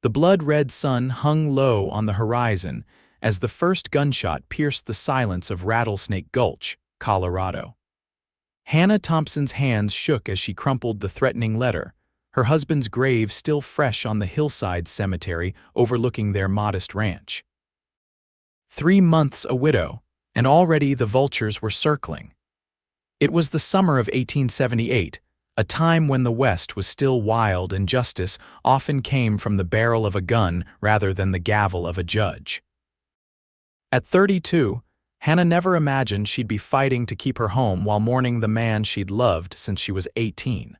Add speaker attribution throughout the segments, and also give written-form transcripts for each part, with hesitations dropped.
Speaker 1: The blood-red sun hung low on the horizon as the first gunshot pierced the silence of Rattlesnake Gulch, Colorado. Hannah Thompson's hands shook as she crumpled the threatening letter, her husband's grave still fresh on the hillside cemetery overlooking their modest ranch. 3 months a widow, and already the vultures were circling. It was the summer of 1878, a time when the West was still wild and justice often came from the barrel of a gun rather than the gavel of a judge. At 32, Hannah never imagined she'd be fighting to keep her home while mourning the man she'd loved since she was 18.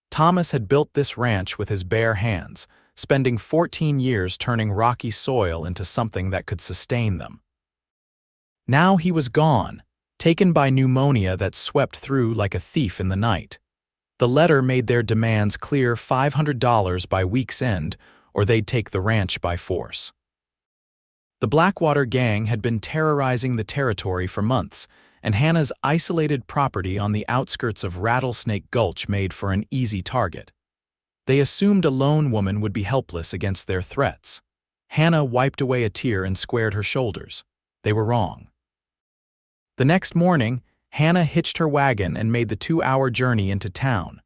Speaker 1: Thomas had built this ranch with his bare hands, spending 14 years turning rocky soil into something that could sustain them. Now he was gone, taken by pneumonia that swept through like a thief in the night. The letter made their demands clear: $500 by week's end, or they'd take the ranch by force. The Blackwater Gang had been terrorizing the territory for months, and Hannah's isolated property on the outskirts of Rattlesnake Gulch made for an easy target. They assumed a lone woman would be helpless against their threats. Hannah wiped away a tear and squared her shoulders. They were wrong. The next morning, Hannah hitched her wagon and made the 2-hour journey into town.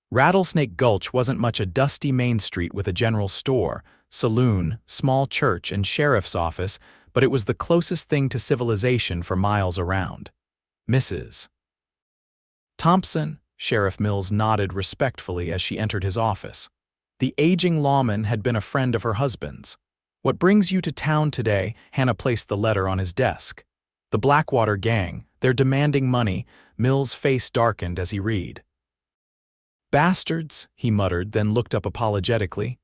Speaker 1: Rattlesnake Gulch wasn't much a dusty main street with a general store, saloon, small church, and sheriff's office, but it was the closest thing to civilization for miles around. Mrs. Thompson, Sheriff Mills nodded respectfully as she entered his office. The aging lawman had been a friend of her husband's. "What brings you to town today?" Hannah placed the letter on his desk. "The Blackwater Gang. They're demanding money." Mills' face darkened as he read. "Bastards," he muttered, then looked up apologetically.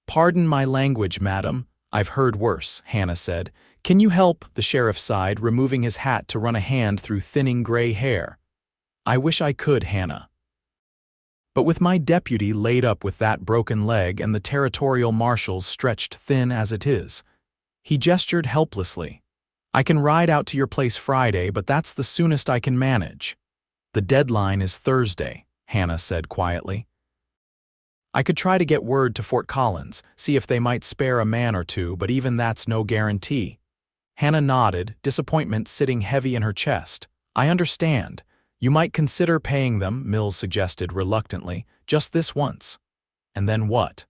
Speaker 1: "Pardon my language, madam. I've heard worse," Hannah said. "Can you help?" The sheriff sighed, removing his hat to run a hand through thinning gray hair. "I wish I could, Hannah. But with my deputy laid up with that broken leg and the territorial marshals stretched thin as it is." He gestured helplessly. "I can ride out to your place Friday, but that's the soonest I can manage." "The deadline is Thursday," Hannah said quietly. "I could try to get word to Fort Collins, see if they might spare a man or two, but even that's no guarantee." Hannah nodded, disappointment sitting heavy in her chest. "I understand. You might consider paying them," Mills suggested reluctantly, "just this once." "And then what?"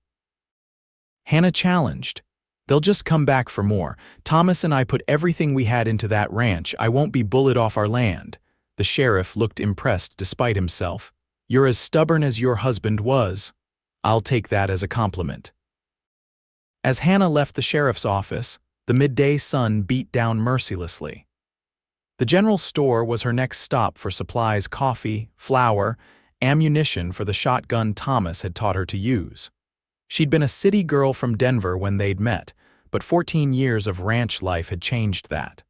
Speaker 1: Hannah challenged. "They'll just come back for more. Thomas and I put everything we had into that ranch. I won't be bullied off our land." The sheriff looked impressed despite himself. "You're as stubborn as your husband was." "I'll take that as a compliment." As Hannah left the sheriff's office, the midday sun beat down mercilessly. The general store was her next stop for supplies: coffee, flour, ammunition for the shotgun Thomas had taught her to use. She'd been a city girl from Denver when they'd met, but 14 years of ranch life had changed that.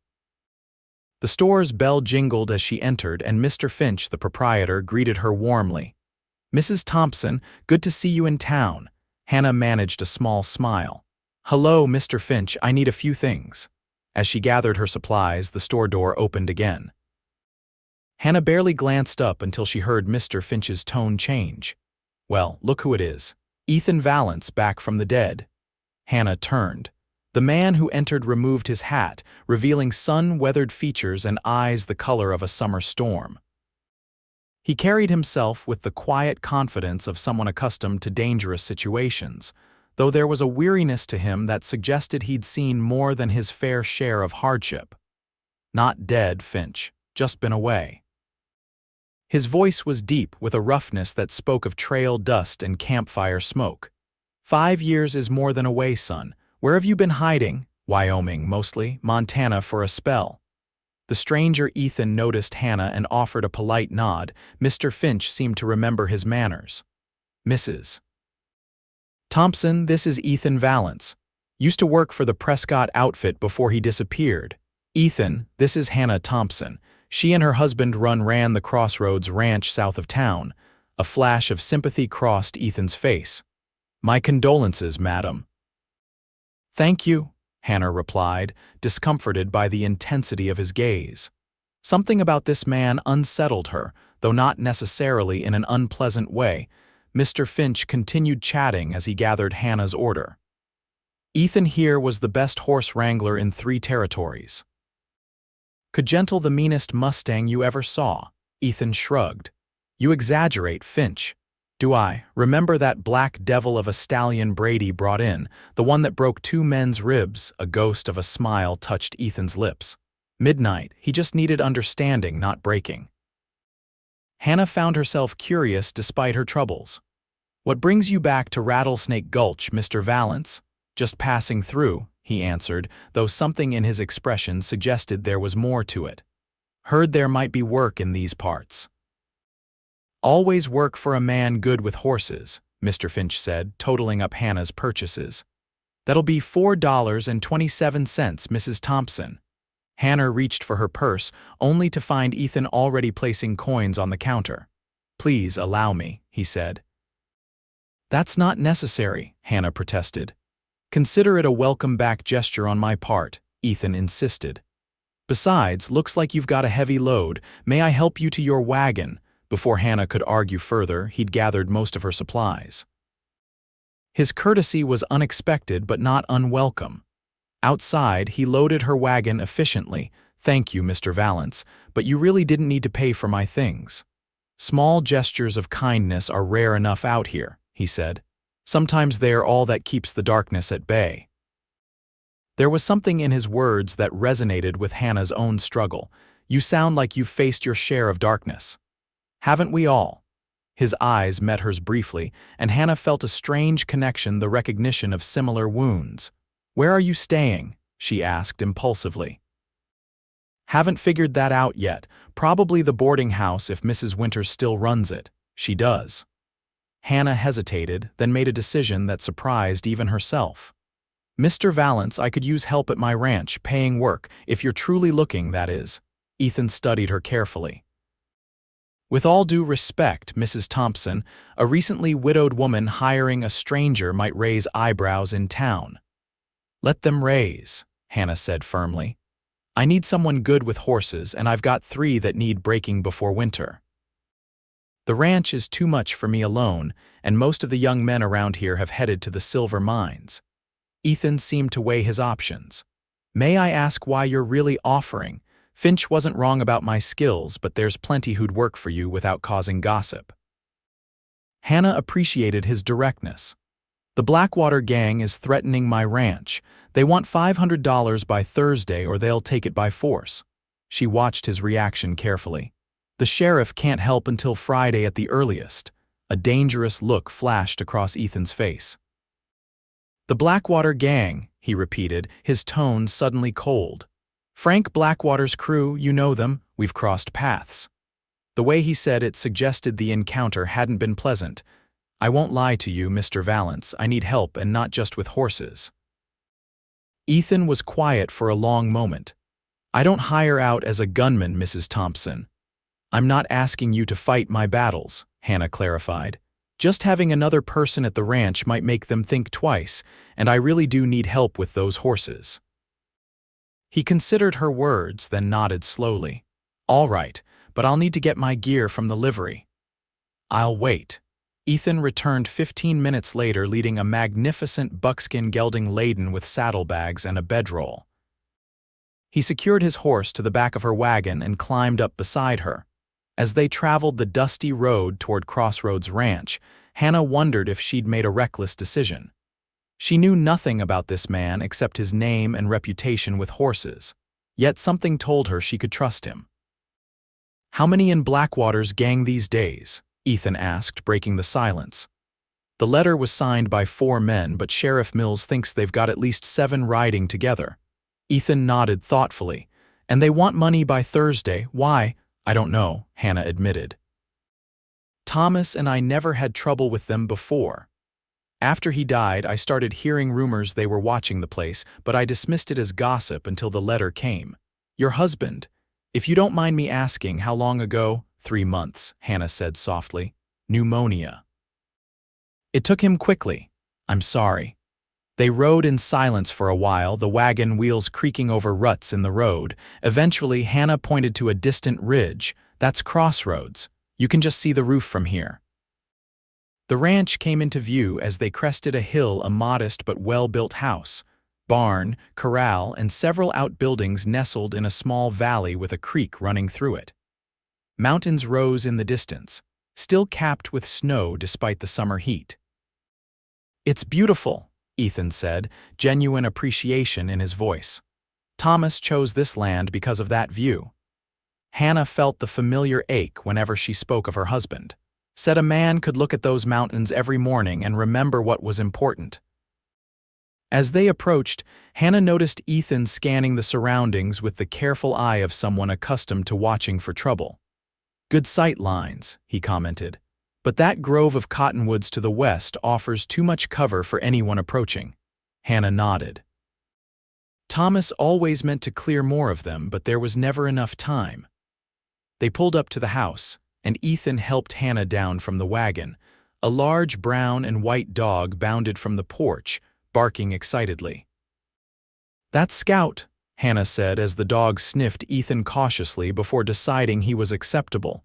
Speaker 1: The store's bell jingled as she entered, and Mr. Finch, the proprietor, greeted her warmly. "Mrs. Thompson, good to see you in town." Hannah managed a small smile. "Hello, Mr. Finch, I need a few things." As she gathered her supplies, the store door opened again. Hannah barely glanced up until she heard Mr. Finch's tone change. "Well, look who it is. Ethan Valance, back from the dead." Hannah turned. The man who entered removed his hat, revealing sun-weathered features and eyes the color of a summer storm. He carried himself with the quiet confidence of someone accustomed to dangerous situations, though there was a weariness to him that suggested he'd seen more than his fair share of hardship. "Not dead, Finch, just been away." His voice was deep with a roughness that spoke of trail dust and campfire smoke. 5 years is more than away, son. Where have you been hiding?" "Wyoming, mostly. Montana for a spell." The stranger Ethan noticed Hannah and offered a polite nod. Mr. Finch seemed to remember his manners. "Mrs. Thompson, this is Ethan Valance. Used to work for the Prescott outfit before he disappeared." "Ethan, this is Hannah Thompson. She and her husband ran the Crossroads Ranch south of town." A flash of sympathy crossed Ethan's face. "My condolences, madam." "Thank you," Hannah replied, discomforted by the intensity of his gaze. Something about this man unsettled her, though not necessarily in an unpleasant way. Mr. Finch continued chatting as he gathered Hannah's order. Ethan here was the best horse wrangler in 3 territories. Could gentle the meanest Mustang you ever saw. Ethan shrugged. You exaggerate, Finch. Do I? Remember that black devil of a stallion Brady brought in, the one that broke 2 men's ribs? A ghost of a smile touched Ethan's lips. Midnight, he just needed understanding, not breaking. Hannah found herself curious despite her troubles. What brings you back to Rattlesnake Gulch, Mr. Valance? Just passing through, he answered, though something in his expression suggested there was more to it. Heard there might be work in these parts. Always work for a man good with horses, Mr. Finch said, totaling up Hannah's purchases. That'll be $4.27, Mrs. Thompson. Hannah reached for her purse, only to find Ethan already placing coins on the counter. Please allow me, he said. That's not necessary, Hannah protested. Consider it a welcome-back gesture on my part, Ethan insisted. Besides, looks like you've got a heavy load. May I help you to your wagon? Before Hannah could argue further, he'd gathered most of her supplies. His courtesy was unexpected but not unwelcome. Outside, he loaded her wagon efficiently. Thank you, Mr. Valance, but you really didn't need to pay for my things. Small gestures of kindness are rare enough out here, he said. Sometimes they are all that keeps the darkness at bay. There was something in his words that resonated with Hannah's own struggle. You sound like you've faced your share of darkness. Haven't we all? His eyes met hers briefly, and Hannah felt a strange connection, the recognition of similar wounds. Where are you staying? She asked impulsively. Haven't figured that out yet. Probably the boarding house if Mrs. Winters still runs it. She does. Hannah hesitated, then made a decision that surprised even herself. Mr. Valance, I could use help at my ranch, paying work, if you're truly looking, that is. Ethan studied her carefully. With all due respect, Mrs. Thompson, a recently widowed woman hiring a stranger might raise eyebrows in town. Let them raise, Hannah said firmly. I need someone good with horses, and I've got 3 that need breaking before winter. The ranch is too much for me alone, and most of the young men around here have headed to the silver mines. Ethan seemed to weigh his options. May I ask why you're really offering? Finch wasn't wrong about my skills, but there's plenty who'd work for you without causing gossip. Hannah appreciated his directness. The Blackwater Gang is threatening my ranch. They want $500 by Thursday or they'll take it by force. She watched his reaction carefully. The sheriff can't help until Friday at the earliest. A dangerous look flashed across Ethan's face. The Blackwater Gang, he repeated, his tone suddenly cold. Frank Blackwater's crew, you know them, we've crossed paths. The way he said it suggested the encounter hadn't been pleasant. I won't lie to you, Mr. Valance, I need help and not just with horses. Ethan was quiet for a long moment. I don't hire out as a gunman, Mrs. Thompson. I'm not asking you to fight my battles, Hannah clarified. Just having another person at the ranch might make them think twice, and I really do need help with those horses. He considered her words, then nodded slowly. All right, but I'll need to get my gear from the livery. I'll wait. Ethan returned 15 minutes later leading a magnificent buckskin gelding laden with saddlebags and a bedroll. He secured his horse to the back of her wagon and climbed up beside her. As they traveled the dusty road toward Crossroads Ranch, Hannah wondered if she'd made a reckless decision. She knew nothing about this man except his name and reputation with horses, yet something told her she could trust him. How many in Blackwater's gang these days? Ethan asked, breaking the silence. The letter was signed by 4 men, but Sheriff Mills thinks they've got at least 7 riding together. Ethan nodded thoughtfully. And they want money by Thursday. Why? I don't know, Hannah admitted. Thomas and I never had trouble with them before. After he died, I started hearing rumors they were watching the place, but I dismissed it as gossip until the letter came. Your husband, if you don't mind me asking, how long ago? 3 months, Hannah said softly. Pneumonia. It took him quickly. I'm sorry. They rode in silence for a while, the wagon wheels creaking over ruts in the road. Eventually, Hannah pointed to a distant ridge. That's Crossroads. You can just see the roof from here. The ranch came into view as they crested a hill, a modest but well-built house, barn, corral, and several outbuildings nestled in a small valley with a creek running through it. Mountains rose in the distance, still capped with snow despite the summer heat. "It's beautiful," Ethan said, genuine appreciation in his voice. Thomas chose this land because of that view. Hannah felt the familiar ache whenever she spoke of her husband. Said a man could look at those mountains every morning and remember what was important. As they approached, Hannah noticed Ethan scanning the surroundings with the careful eye of someone accustomed to watching for trouble. "Good sight lines," he commented, "but that grove of cottonwoods to the west offers too much cover for anyone approaching." Hannah nodded. Thomas always meant to clear more of them, but there was never enough time. They pulled up to the house, and Ethan helped Hannah down from the wagon. A large brown and white dog bounded from the porch, barking excitedly. "That's Scout," Hannah said as the dog sniffed Ethan cautiously before deciding he was acceptable.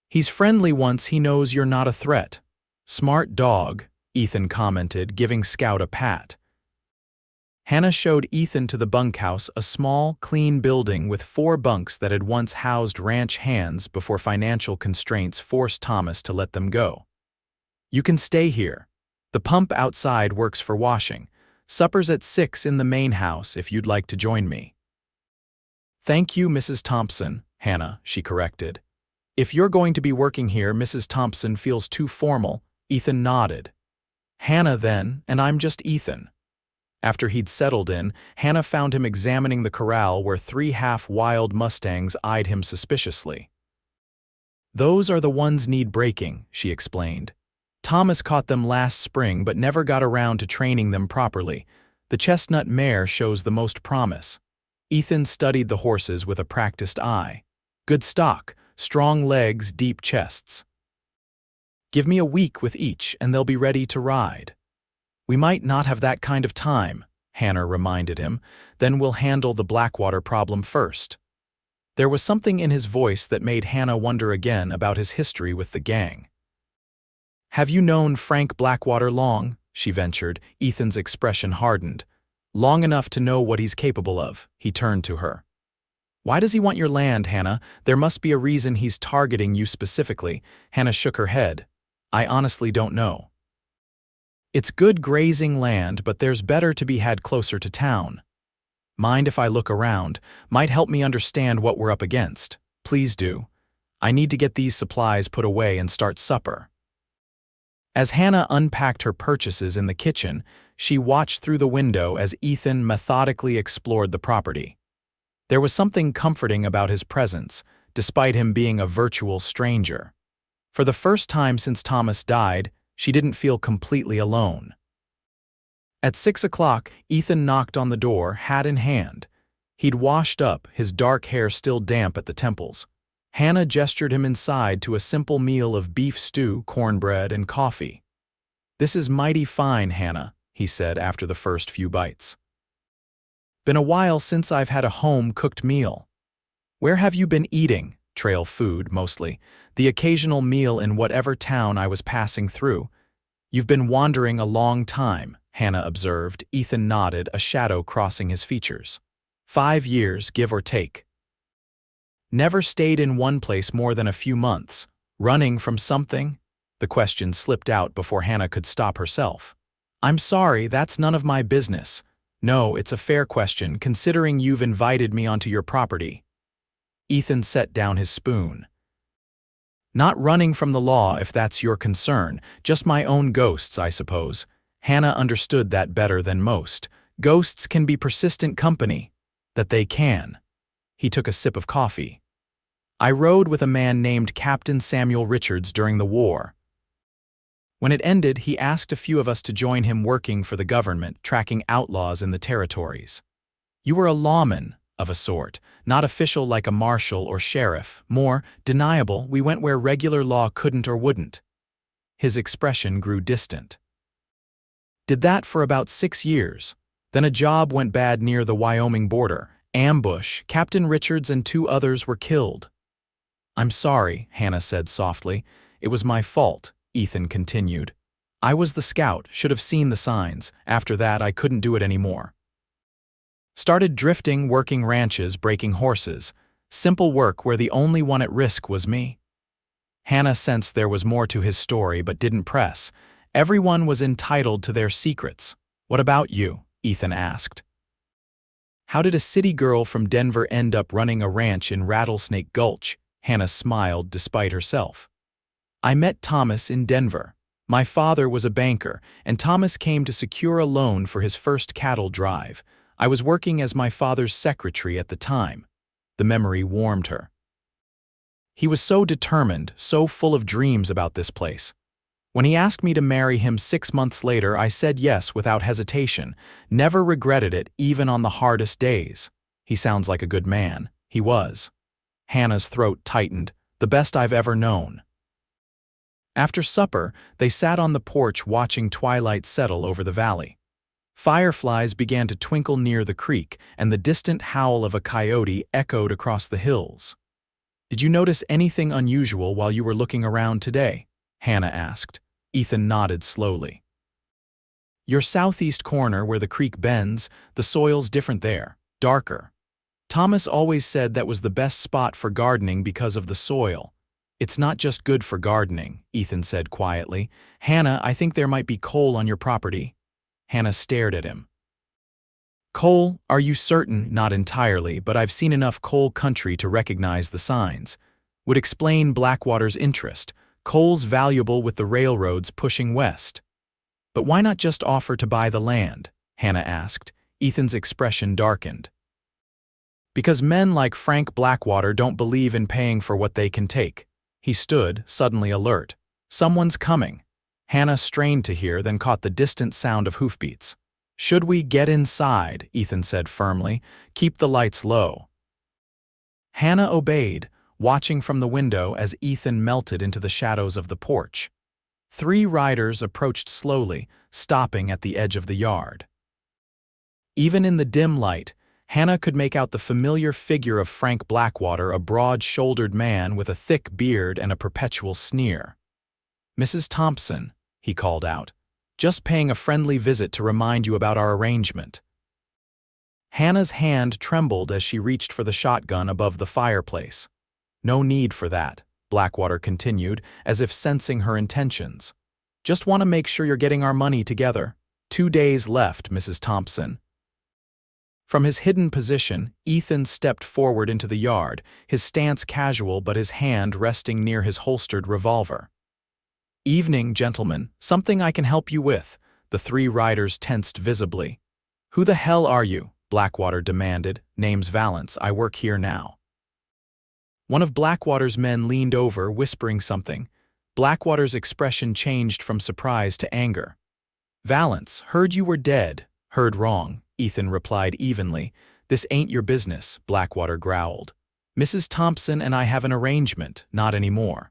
Speaker 1: "He's friendly once he knows you're not a threat." "Smart dog," Ethan commented, giving Scout a pat. Hannah showed Ethan to the bunkhouse, a small, clean building with 4 bunks that had once housed ranch hands before financial constraints forced Thomas to let them go. "You can stay here. The pump outside works for washing. Supper's at 6 in the main house if you'd like to join me." "Thank you, Mrs. Thompson," Hannah, she corrected. "If you're going to be working here, Mrs. Thompson feels too formal." Ethan nodded. "Hannah then, and I'm just Ethan." After he'd settled in, Hannah found him examining the corral where 3 half-wild Mustangs eyed him suspiciously. "Those are the ones need breaking," she explained. "Thomas caught them last spring but never got around to training them properly. The chestnut mare shows the most promise." Ethan studied the horses with a practiced eye. "Good stock, strong legs, deep chests. Give me a week with each and they'll be ready to ride." "We might not have that kind of time," Hannah reminded him. "Then we'll handle the Blackwater problem first." There was something in his voice that made Hannah wonder again about his history with the gang. "Have you known Frank Blackwater long?" she ventured. Ethan's expression hardened. "Long enough to know what he's capable of." He turned to her. "Why does he want your land, Hannah? There must be a reason he's targeting you specifically." Hannah shook her head. "I honestly don't know. It's good grazing land, but there's better to be had closer to town. Mind if I look around? Might help me understand what we're up against." "Please do. I need to get these supplies put away and start supper." As Hannah unpacked her purchases in the kitchen, she watched through the window as Ethan methodically explored the property. There was something comforting about his presence, despite him being a virtual stranger. For the first time since Thomas died, she didn't feel completely alone. At 6 o'clock, Ethan knocked on the door, hat in hand. He'd washed up, his dark hair still damp at the temples. Hannah gestured him inside to a simple meal of beef stew, cornbread, and coffee. "This is mighty fine, Hannah," he said after the first few bites. "Been a while since I've had a home-cooked meal." "Where have you been eating?" "Trail food, mostly. The occasional meal in whatever town I was passing through." "You've been wandering a long time," Hannah observed. Ethan nodded, a shadow crossing his features. 5 years, give or take." "Never stayed in one place more than a few months. Running from something?" The question slipped out before Hannah could stop herself. "I'm sorry, that's none of my business." "No, it's a fair question, considering you've invited me onto your property." Ethan set down his spoon. "Not running from the law if that's your concern, just my own ghosts, I suppose." Hannah understood that better than most. Ghosts can be persistent company. That they can. He took a sip of coffee. "I rode with a man named Captain Samuel Richards during the war. When it ended, he asked a few of us to join him working for the government, tracking outlaws in the territories. You were a lawman, of a sort, not official like a marshal or sheriff, more deniable. We went where regular law couldn't or wouldn't." His expression grew distant. "Did that for about 6 years. Then a job went bad near the Wyoming border. Ambush. Captain Richards and 2 others were killed." "I'm sorry," Hannah said softly. "It was my fault." Ethan continued. I was the scout, should have seen the signs. After that, I couldn't do it anymore. Started drifting, working ranches, breaking horses. Simple work where the only one at risk was me. Hannah sensed there was more to his story but didn't press. Everyone was entitled to their secrets. What about you? Ethan asked. How did a city girl from Denver end up running a ranch in Rattlesnake Gulch? Hannah smiled despite herself. I met Thomas in Denver. My father was a banker, and Thomas came to secure a loan for his first cattle drive. I was working as my father's secretary at the time. The memory warmed her. He was so determined, so full of dreams about this place. When he asked me to marry him 6 months later, I said yes without hesitation, never regretted it even on the hardest days. He sounds like a good man. He was. Hannah's throat tightened. The best I've ever known. After supper, they sat on the porch watching twilight settle over the valley. Fireflies began to twinkle near the creek, and the distant howl of a coyote echoed across the hills. Did you notice anything unusual while you were looking around today? Hannah asked. Ethan nodded slowly. Your southeast corner where the creek bends, the soil's different there, darker. Thomas always said that was the best spot for gardening because of the soil. It's not just good for gardening, Ethan said quietly. Hannah, I think there might be coal on your property. Hannah stared at him. Coal? Are you certain? Not entirely, but I've seen enough coal country to recognize the signs. Would explain Blackwater's interest. Coal's valuable with the railroads pushing west. But why not just offer to buy the land? Hannah asked. Ethan's expression darkened. Because men like Frank Blackwater don't believe in paying for what they can take. He stood, suddenly alert. Someone's coming. Hannah strained to hear, then caught the distant sound of hoofbeats. Should we get inside? Ethan said firmly. Keep the lights low. Hannah obeyed, watching from the window as Ethan melted into the shadows of the porch. 3 riders approached slowly, stopping at the edge of the yard. Even in the dim light, Hannah could make out the familiar figure of Frank Blackwater, a broad-shouldered man with a thick beard and a perpetual sneer. Mrs. Thompson, he called out, just paying a friendly visit to remind you about our arrangement. Hannah's hand trembled as she reached for the shotgun above the fireplace. No need for that, Blackwater continued, as if sensing her intentions. Just want to make sure you're getting our money together. 2 days left, Mrs. Thompson. From his hidden position, Ethan stepped forward into the yard, his stance casual but his hand resting near his holstered revolver. Evening, gentlemen. Something I can help you with. The 3 riders tensed visibly. Who the hell are you? Blackwater demanded. Name's Valance. I work here now. One of Blackwater's men leaned over, whispering something. Blackwater's expression changed from surprise to anger. Valance, heard you were dead. Heard wrong, Ethan replied evenly. This ain't your business, Blackwater growled. Mrs. Thompson and I have an arrangement, not anymore.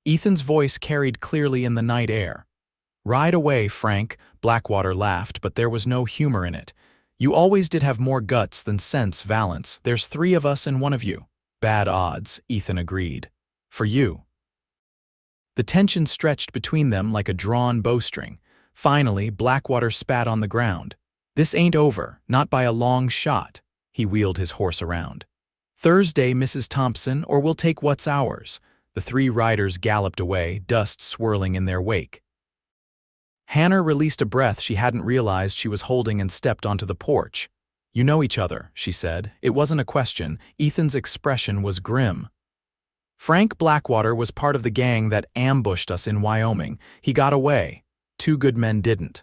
Speaker 1: Ethan's voice carried clearly in the night air. Ride away, Frank, Blackwater laughed, but there was no humor in it. You always did have more guts than sense, Valance. There's 3 of us and 1 of you. Bad odds, Ethan agreed. For you. The tension stretched between them like a drawn bowstring. Finally, Blackwater spat on the ground. This ain't over, not by a long shot. He wheeled his horse around. Thursday, Mrs. Thompson, or we'll take what's ours. The 3 riders galloped away, dust swirling in their wake. Hannah released a breath she hadn't realized she was holding and stepped onto the porch. You know each other, she said. It wasn't a question. Ethan's expression was grim. Frank Blackwater was part of the gang that ambushed us in Wyoming. He got away. 2 good men didn't.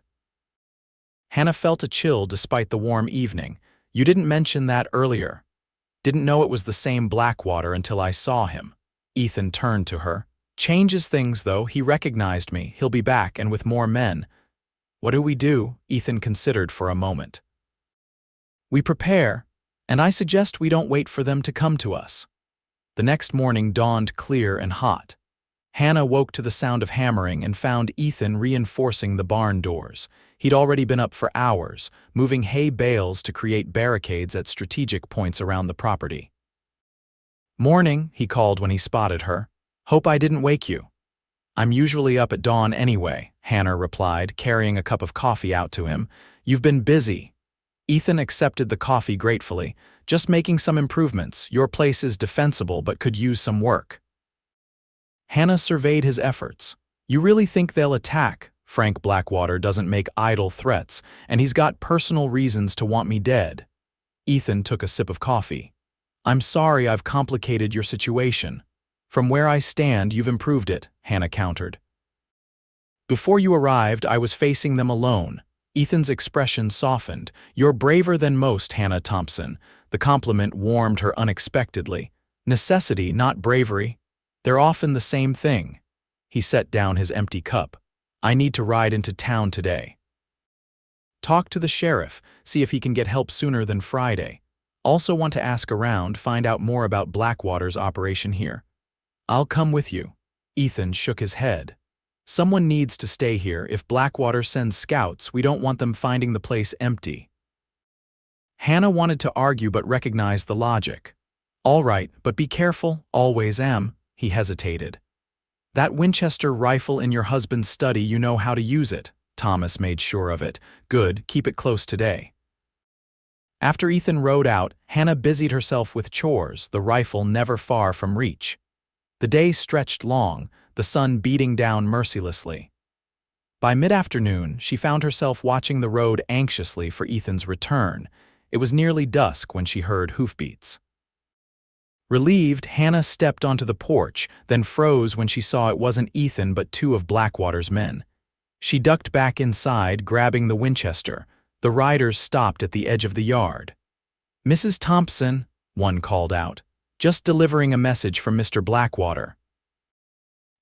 Speaker 1: Hannah felt a chill despite the warm evening. You didn't mention that earlier. Didn't know it was the same Blackwater until I saw him. Ethan turned to her. Changes things, though. He recognized me. He'll be back, and with more men. What do we do? Ethan considered for a moment. We prepare, and I suggest we don't wait for them to come to us. The next morning dawned clear and hot. Hannah woke to the sound of hammering and found Ethan reinforcing the barn doors. He'd already been up for hours, moving hay bales to create barricades at strategic points around the property. Morning, he called when he spotted her. Hope I didn't wake you. I'm usually up at dawn anyway, Hannah replied, carrying a cup of coffee out to him. You've been busy. Ethan accepted the coffee gratefully. Just making some improvements. Your place is defensible but could use some work. Hannah surveyed his efforts. You really think they'll attack? Frank Blackwater doesn't make idle threats, and he's got personal reasons to want me dead. Ethan took a sip of coffee. I'm sorry I've complicated your situation. From where I stand, you've improved it, Hannah countered. Before you arrived, I was facing them alone. Ethan's expression softened. You're braver than most, Hannah Thompson. The compliment warmed her unexpectedly. Necessity, not bravery. They're often the same thing. He set down his empty cup. I need to ride into town today. Talk to the sheriff, see if he can get help sooner than Friday. Also want to ask around, find out more about Blackwater's operation here. I'll come with you. Ethan shook his head. Someone needs to stay here. If Blackwater sends scouts, we don't want them finding the place empty. Hannah wanted to argue but recognized the logic. All right, but be careful, always am. He hesitated. That Winchester rifle in your husband's study, you know how to use it. Thomas made sure of it. Good, keep it close today. After Ethan rode out, Hannah busied herself with chores, the rifle never far from reach. The day stretched long, the sun beating down mercilessly. By mid-afternoon, she found herself watching the road anxiously for Ethan's return. It was nearly dusk when she heard hoofbeats. Relieved, Hannah stepped onto the porch, then froze when she saw it wasn't Ethan but two of Blackwater's men. She ducked back inside, grabbing the Winchester. The riders stopped at the edge of the yard. Mrs. Thompson, one called out, just delivering a message from Mr. Blackwater.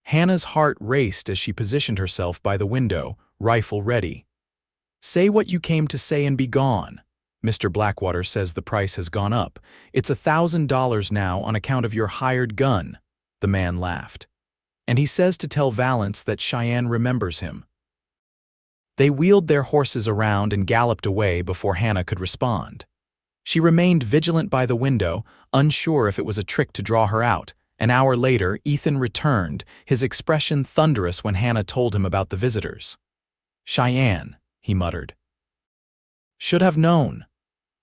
Speaker 1: Hannah's heart raced as she positioned herself by the window, rifle ready. Say what you came to say and be gone. Mr. Blackwater says the price has gone up. It's $1,000 now on account of your hired gun. The man laughed. And he says to tell Valance that Cheyenne remembers him. They wheeled their horses around and galloped away before Hannah could respond. She remained vigilant by the window, unsure if it was a trick to draw her out. An hour later, Ethan returned, his expression thunderous when Hannah told him about the visitors. Cheyenne, he muttered. Should have known.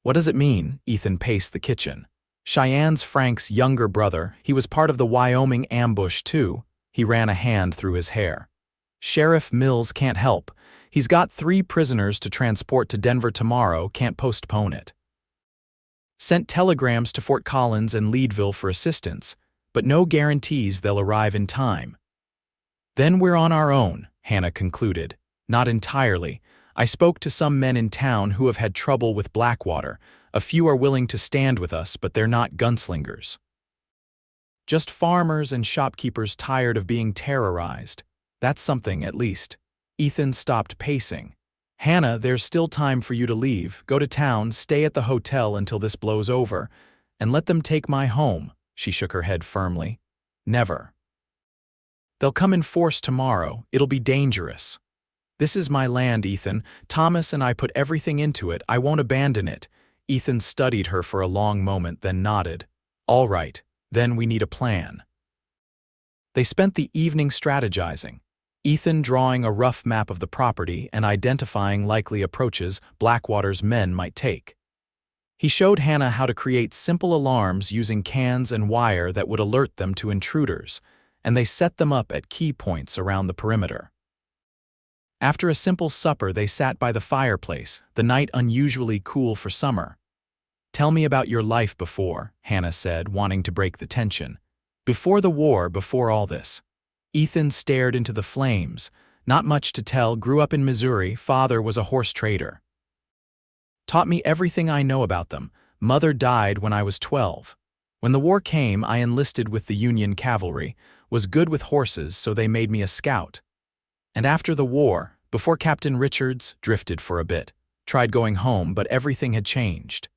Speaker 1: What does it mean? Ethan paced the kitchen. Cheyenne's Frank's younger brother. He was part of the Wyoming ambush, too. He ran a hand through his hair. Sheriff Mills can't help. He's got 3 prisoners to transport to Denver tomorrow, can't postpone it. Sent telegrams to Fort Collins and Leadville for assistance, but no guarantees they'll arrive in time. Then we're on our own, Hannah concluded. Not entirely. I spoke to some men in town who have had trouble with Blackwater. A few are willing to stand with us, but they're not gunslingers. Just farmers and shopkeepers tired of being terrorized. That's something, at least. Ethan stopped pacing. Hannah, there's still time for you to leave. Go to town, stay at the hotel until this blows over, and let them take my home. She shook her head firmly. Never. They'll come in force tomorrow. It'll be dangerous. This is my land, Ethan. Thomas and I put everything into it. I won't abandon it. Ethan studied her for a long moment, then nodded. All right, then we need a plan. They spent the evening strategizing. Ethan drawing a rough map of the property and identifying likely approaches Blackwater's men might take. He showed Hannah how to create simple alarms using cans and wire that would alert them to intruders, and they set them up at key points around the perimeter. After a simple supper, they sat by the fireplace, the night unusually cool for summer. Tell me about your life before, Hannah said, wanting to break the tension. Before the war, before all this. Ethan stared into the flames. Not much to tell, grew up in Missouri, father was a horse trader. Taught me everything I know about them. Mother died when I was 12. When the war came, I enlisted with the Union cavalry, was good with horses, so they made me a scout. And after the war, before Captain Richards, drifted for a bit. Tried going home, but everything had changed.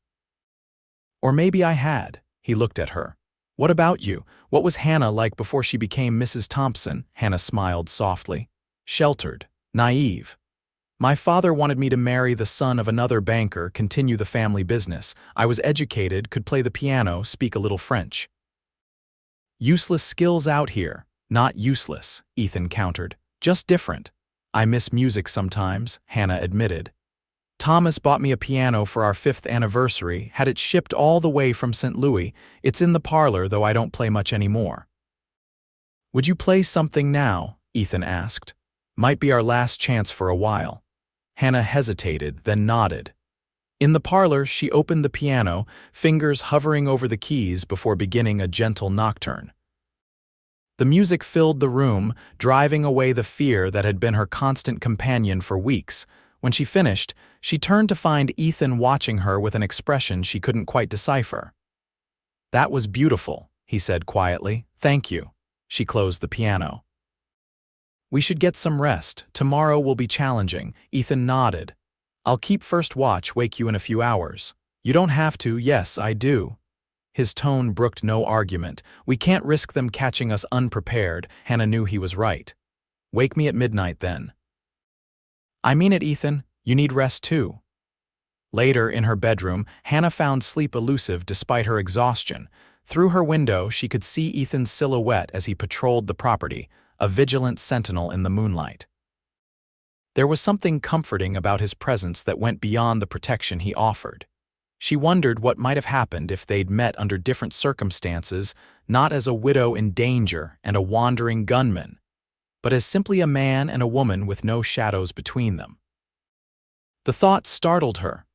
Speaker 1: Or maybe I had. He looked at her. What about you? What was Hannah like before she became Mrs. Thompson? Hannah smiled softly. Sheltered. Naive. My father wanted me to marry the son of another banker, continue the family business. I was educated, could play the piano, speak a little French. Useless skills out here. Not useless, Ethan countered. Just different. I miss music sometimes, Hannah admitted. Thomas bought me a piano for our 5th anniversary, had it shipped all the way from St. Louis. It's in the parlor, though I don't play much anymore. Would you play something now? Ethan asked. Might be our last chance for a while. Hannah hesitated, then nodded. In the parlor, she opened the piano, fingers hovering over the keys before beginning a gentle nocturne. The music filled the room, driving away the fear that had been her constant companion for weeks. When she finished, she turned to find Ethan watching her with an expression she couldn't quite decipher. That was beautiful, he said quietly. Thank you. She closed the piano. We should get some rest. Tomorrow will be challenging. Ethan nodded. I'll keep first watch, wake you in a few hours. You don't have to. Yes, I do. His tone brooked no argument. We can't risk them catching us unprepared. Hannah knew he was right. Wake me at midnight then. I mean it, Ethan. You need rest too. Later, in her bedroom, Hannah found sleep elusive despite her exhaustion. Through her window, she could see Ethan's silhouette as he patrolled the property, a vigilant sentinel in the moonlight. There was something comforting about his presence that went beyond the protection he offered. She wondered what might have happened if they'd met under different circumstances, not as a widow in danger and a wandering gunman, but as simply a man and a woman with no shadows between them. The thought startled her.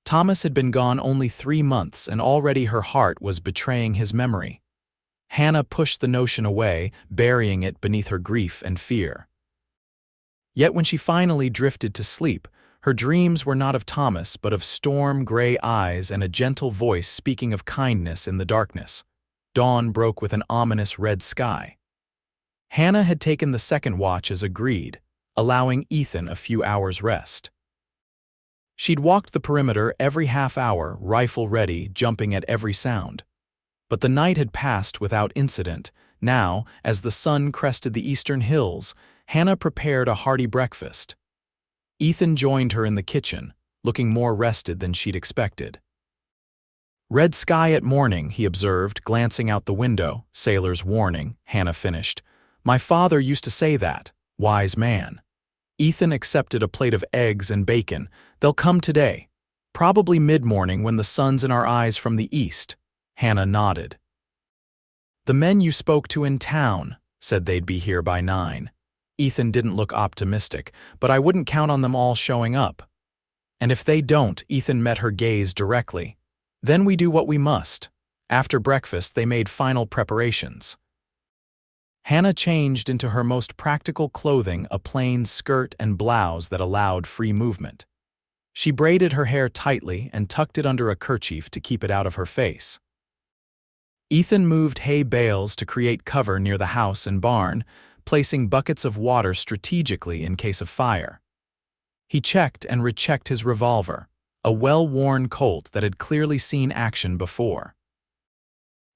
Speaker 1: Thomas had been gone only 3 months, and already her heart was betraying his memory. Hannah pushed the notion away, burying it beneath her grief and fear. Yet when she finally drifted to sleep, her dreams were not of Thomas but of storm-gray eyes and a gentle voice speaking of kindness in the darkness. Dawn broke with an ominous red sky. Hannah had taken the second watch as agreed, allowing Ethan a few hours' rest. She'd walked the perimeter every half hour, rifle ready, jumping at every sound. But the night had passed without incident. Now, as the sun crested the eastern hills, Hannah prepared a hearty breakfast. Ethan joined her in the kitchen, looking more rested than she'd expected. Red sky at morning, he observed, glancing out the window. Sailor's warning, Hannah finished. My father used to say that. Wise man. Ethan accepted a plate of eggs and bacon. They'll come today. Probably mid-morning when the sun's in our eyes from the east. Hannah nodded. The men you spoke to in town said they'd be here by 9. Ethan didn't look optimistic, but I wouldn't count on them all showing up. And if they don't, Ethan met her gaze directly. Then we do what we must. After breakfast, they made final preparations. Hannah changed into her most practical clothing, a plain skirt and blouse that allowed free movement. She braided her hair tightly and tucked it under a kerchief to keep it out of her face. Ethan moved hay bales to create cover near the house and barn, placing buckets of water strategically in case of fire. He checked and rechecked his revolver, a well-worn Colt that had clearly seen action before.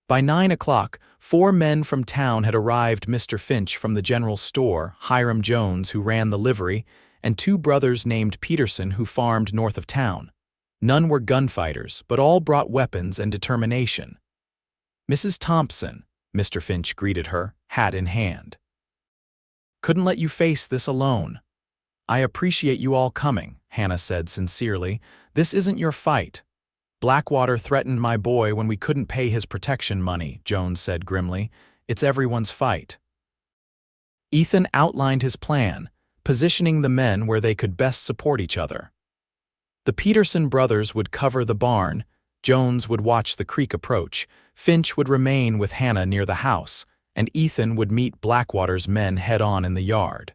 Speaker 1: By 9 o'clock, 4 men from town had arrived: Mr. Finch from the general store, Hiram Jones, who ran the livery, and 2 brothers named Peterson who farmed north of town. None were gunfighters, but all brought weapons and determination. Mrs. Thompson, Mr. Finch greeted her, hat in hand. Couldn't let you face this alone. I appreciate you all coming, Hannah said sincerely. This isn't your fight. Blackwater threatened my boy when we couldn't pay his protection money, Jones said grimly. It's everyone's fight. Ethan outlined his plan, positioning the men where they could best support each other. The Peterson brothers would cover the barn, Jones would watch the creek approach, Finch would remain with Hannah near the house, and Ethan would meet Blackwater's men head-on in the yard.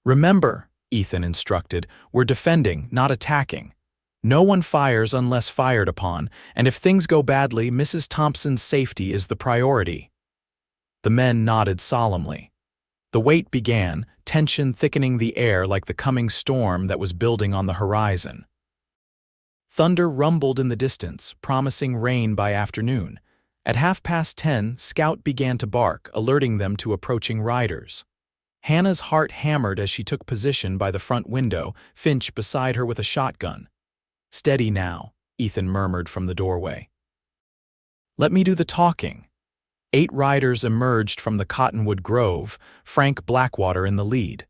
Speaker 1: Remember, Ethan instructed, we're defending, not attacking. No one fires unless fired upon, and if things go badly, Mrs. Thompson's safety is the priority. The men nodded solemnly. The wait began, tension thickening the air like the coming storm that was building on the horizon. Thunder rumbled in the distance, promising rain by afternoon. At 10:30, Scout began to bark, alerting them to approaching riders. Hannah's heart hammered as she took position by the front window, Finch beside her with a shotgun. Steady now, Ethan murmured from the doorway. Let me do the talking. 8 riders emerged from the cottonwood grove, Frank Blackwater in the lead.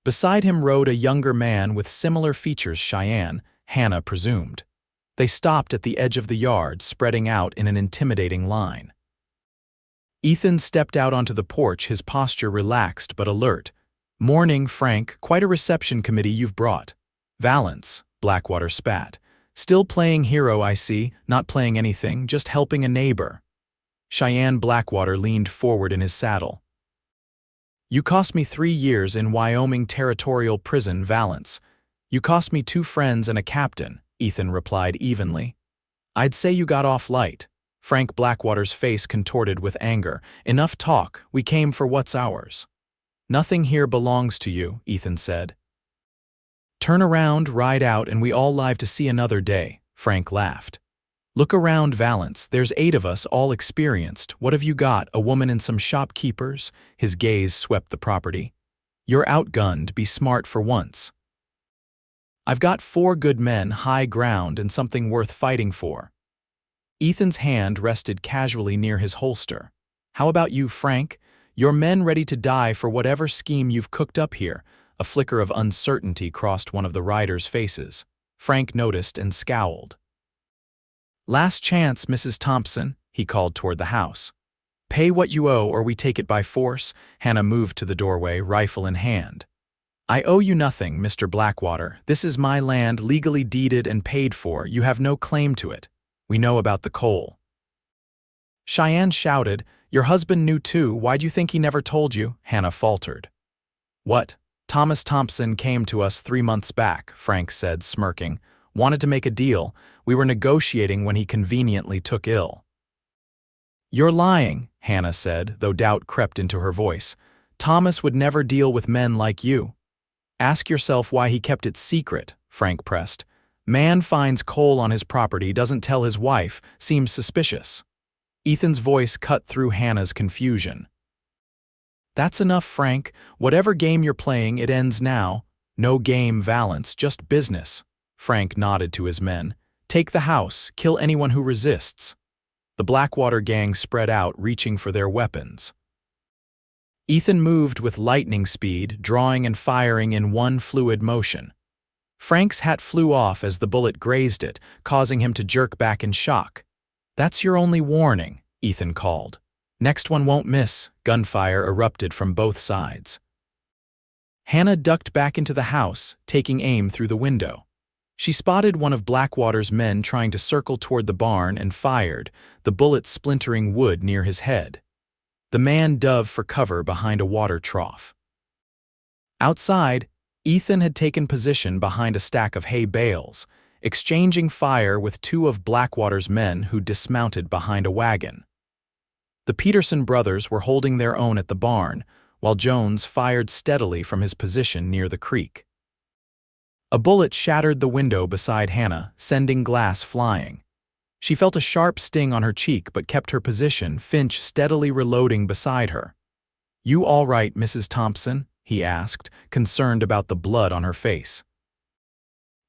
Speaker 1: Beside him rode a younger man with similar features Cheyenne, Hannah presumed. They stopped at the edge of the yard, spreading out in an intimidating line. Ethan stepped out onto the porch, his posture relaxed but alert. "Morning, Frank, quite a reception committee you've brought." "Valance," Blackwater spat. "Still playing hero, I see, not playing anything, just helping a neighbor." Cheyenne Blackwater leaned forward in his saddle. "You cost me 3 years in Wyoming Territorial Prison, Valance. You cost me 2 friends and a captain," Ethan replied evenly. "I'd say you got off light." Frank Blackwater's face contorted with anger. "Enough talk, we came for what's ours." "Nothing here belongs to you," Ethan said. "Turn around, ride out, and we all live to see another day," Frank laughed. "Look around, Valance, there's 8 of us, all experienced. What have you got, a woman and some shopkeepers?" His gaze swept the property. "You're outgunned, be smart for once." "I've got 4 good men, high ground, and something worth fighting for." Ethan's hand rested casually near his holster. "How about you, Frank? Your men ready to die for whatever scheme you've cooked up here?" A flicker of uncertainty crossed one of the riders' faces. Frank noticed and scowled. "Last chance, Mrs. Thompson," he called toward the house. "Pay what you owe or we take it by force." Hannah moved to the doorway, rifle in hand. "I owe you nothing, Mr. Blackwater. This is my land, legally deeded and paid for. You have no claim to it. We know about the coal." Cheyenne shouted, "Your husband knew too. Why'd you think he never told you?" Hannah faltered. "What? Thomas Thompson came to us 3 months back," Frank said, smirking. "Wanted to make a deal. We were negotiating when he conveniently took ill." "You're lying," Hannah said, though doubt crept into her voice. "Thomas would never deal with men like you." "Ask yourself why he kept it secret," Frank pressed. "Man finds coal on his property, doesn't tell his wife, seems suspicious." Ethan's voice cut through Hannah's confusion. "That's enough, Frank. Whatever game you're playing, it ends now. No game, Valance, just business." Frank nodded to his men. "Take the house, kill anyone who resists." The Blackwater Gang spread out, reaching for their weapons. Ethan moved with lightning speed, drawing and firing in one fluid motion. Frank's hat flew off as the bullet grazed it, causing him to jerk back in shock. "That's your only warning," Ethan called. "Next one won't miss." Gunfire erupted from both sides. Hannah ducked back into the house, taking aim through the window. She spotted one of Blackwater's men trying to circle toward the barn and fired, the bullet splintering wood near his head. The man dove for cover behind a water trough. Outside, Ethan had taken position behind a stack of hay bales, exchanging fire with 2 of Blackwater's men who dismounted behind a wagon. The Peterson brothers were holding their own at the barn, while Jones fired steadily from his position near the creek. A bullet shattered the window beside Hannah, sending glass flying. She felt a sharp sting on her cheek but kept her position, Finch steadily reloading beside her. "You all right, Mrs. Thompson?" he asked, concerned about the blood on her face.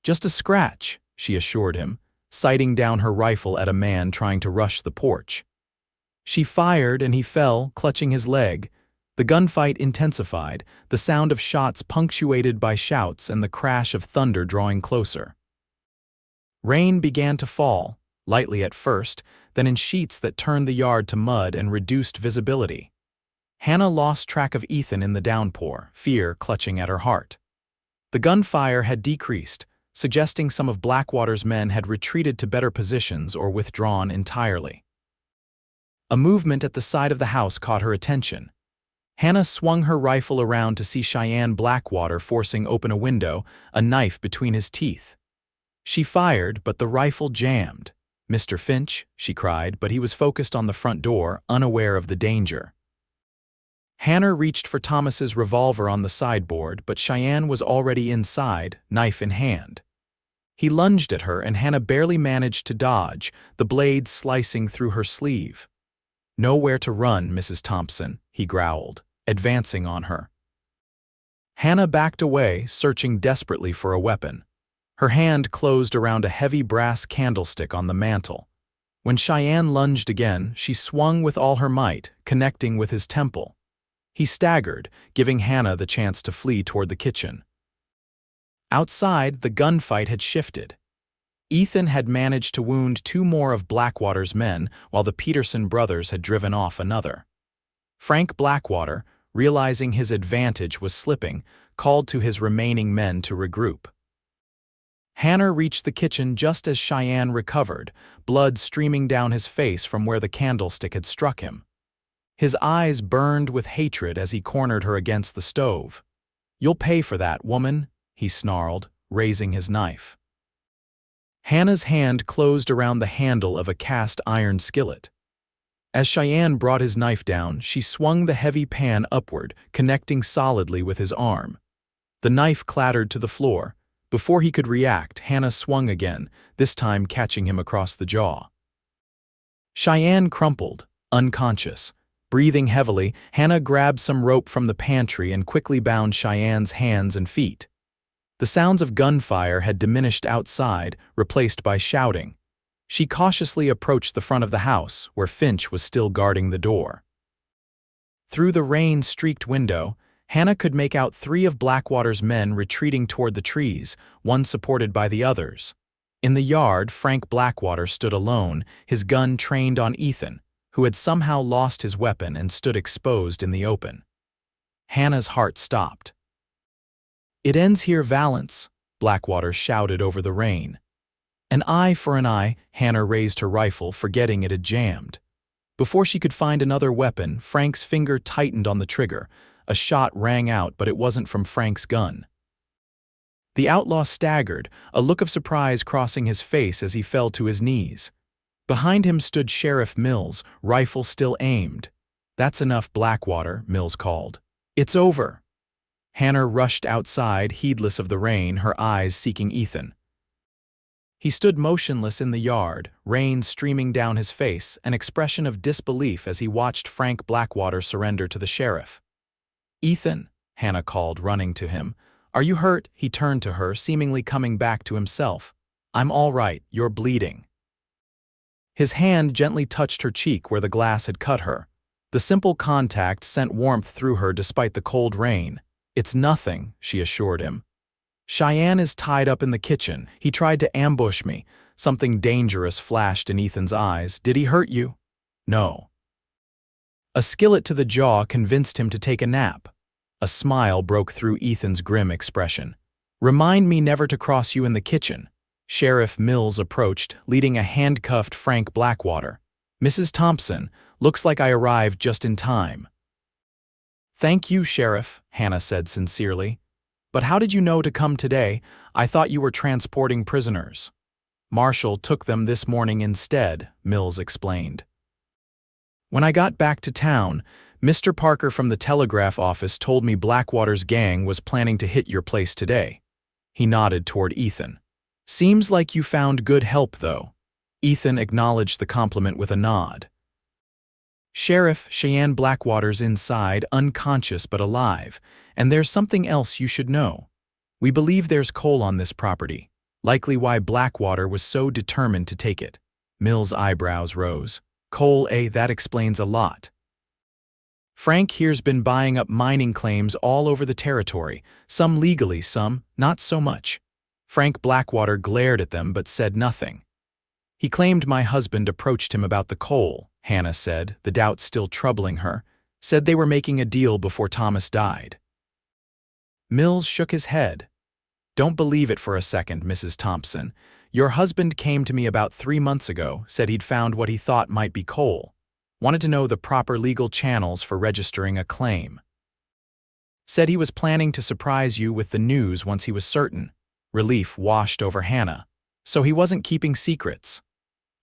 Speaker 1: "Just a scratch," she assured him, sighting down her rifle at a man trying to rush the porch. She fired and he fell, clutching his leg. The gunfight intensified, the sound of shots punctuated by shouts and the crash of thunder drawing closer. Rain began to fall, lightly at first, then in sheets that turned the yard to mud and reduced visibility. Hannah lost track of Ethan in the downpour, fear clutching at her heart. The gunfire had decreased, suggesting some of Blackwater's men had retreated to better positions or withdrawn entirely. A movement at the side of the house caught her attention. Hannah swung her rifle around to see Cheyenne Blackwater forcing open a window, a knife between his teeth. She fired, but the rifle jammed. "Mr. Finch," she cried, but he was focused on the front door, unaware of the danger. Hannah reached for Thomas's revolver on the sideboard, but Cheyenne was already inside, knife in hand. He lunged at her, and Hannah barely managed to dodge, the blade slicing through her sleeve. "Nowhere to run, Mrs. Thompson," he growled, advancing on her. Hannah backed away, searching desperately for a weapon. Her hand closed around a heavy brass candlestick on the mantel. When Cheyenne lunged again, she swung with all her might, connecting with his temple. He staggered, giving Hannah the chance to flee toward the kitchen. Outside, the gunfight had shifted. Ethan had managed to wound 2 more of Blackwater's men, while the Peterson brothers had driven off another. Frank Blackwater, realizing his advantage was slipping, called to his remaining men to regroup. Hannah reached the kitchen just as Cheyenne recovered, blood streaming down his face from where the candlestick had struck him. His eyes burned with hatred as he cornered her against the stove. "You'll pay for that, woman," he snarled, raising his knife. Hannah's hand closed around the handle of a cast iron skillet. As Cheyenne brought his knife down, she swung the heavy pan upward, connecting solidly with his arm. The knife clattered to the floor. Before he could react, Hannah swung again, this time catching him across the jaw. Cheyenne crumpled, unconscious. Breathing heavily, Hannah grabbed some rope from the pantry and quickly bound Cheyenne's hands and feet. The sounds of gunfire had diminished outside, replaced by shouting. She cautiously approached the front of the house, where Finch was still guarding the door. Through the rain-streaked window, Hannah could make out 3 of Blackwater's men retreating toward the trees, one supported by the others. In the yard, Frank Blackwater stood alone, his gun trained on Ethan, who had somehow lost his weapon and stood exposed in the open. Hannah's heart stopped. "It ends here, Valance," Blackwater shouted over the rain. "An eye for an eye," Hannah raised her rifle, forgetting it had jammed. Before she could find another weapon, Frank's finger tightened on the trigger. A shot rang out, but it wasn't from Frank's gun. The outlaw staggered, a look of surprise crossing his face as he fell to his knees. Behind him stood Sheriff Mills, rifle still aimed. "That's enough, Blackwater," Mills called. "It's over." Hannah rushed outside, heedless of the rain, her eyes seeking Ethan. He stood motionless in the yard, rain streaming down his face, an expression of disbelief as he watched Frank Blackwater surrender to the sheriff. "Ethan," Hannah called, running to him. "Are you hurt?" He turned to her, seemingly coming back to himself. "I'm all right, you're bleeding." His hand gently touched her cheek where the glass had cut her. The simple contact sent warmth through her despite the cold rain. "It's nothing," she assured him. "Cheyenne is tied up in the kitchen. He tried to ambush me." Something dangerous flashed in Ethan's eyes. "Did he hurt you?" "No." A skillet to the jaw convinced him to take a nap. A smile broke through Ethan's grim expression. "Remind me never to cross you in the kitchen." Sheriff Mills approached, leading a handcuffed Frank Blackwater. "Mrs. Thompson, looks like I arrived just in time." "Thank you, Sheriff," Hannah said sincerely. "But how did you know to come today? I thought you were transporting prisoners." "Marshall took them this morning instead," Mills explained. "When I got back to town, Mr. Parker from the telegraph office told me Blackwater's gang was planning to hit your place today." He nodded toward Ethan. "Seems like you found good help, though." Ethan acknowledged the compliment with a nod. "Sheriff, Cheyenne Blackwater's inside, unconscious but alive, and there's something else you should know. We believe there's coal on this property, likely why Blackwater was so determined to take it." Mill's eyebrows rose. "Coal, that explains a lot. Frank here's been buying up mining claims all over the territory, some legally, some not so much." Frank Blackwater glared at them but said nothing. "He claimed my husband approached him about the coal," Hannah said, the doubt still troubling her. "Said they were making a deal before Thomas died." Mills shook his head. "Don't believe it for a second, Mrs. Thompson. Your husband came to me about 3 months ago, said he'd found what he thought might be coal. Wanted to know the proper legal channels for registering a claim. Said he was planning to surprise you with the news once he was certain." Relief washed over Hannah. "So he wasn't keeping secrets."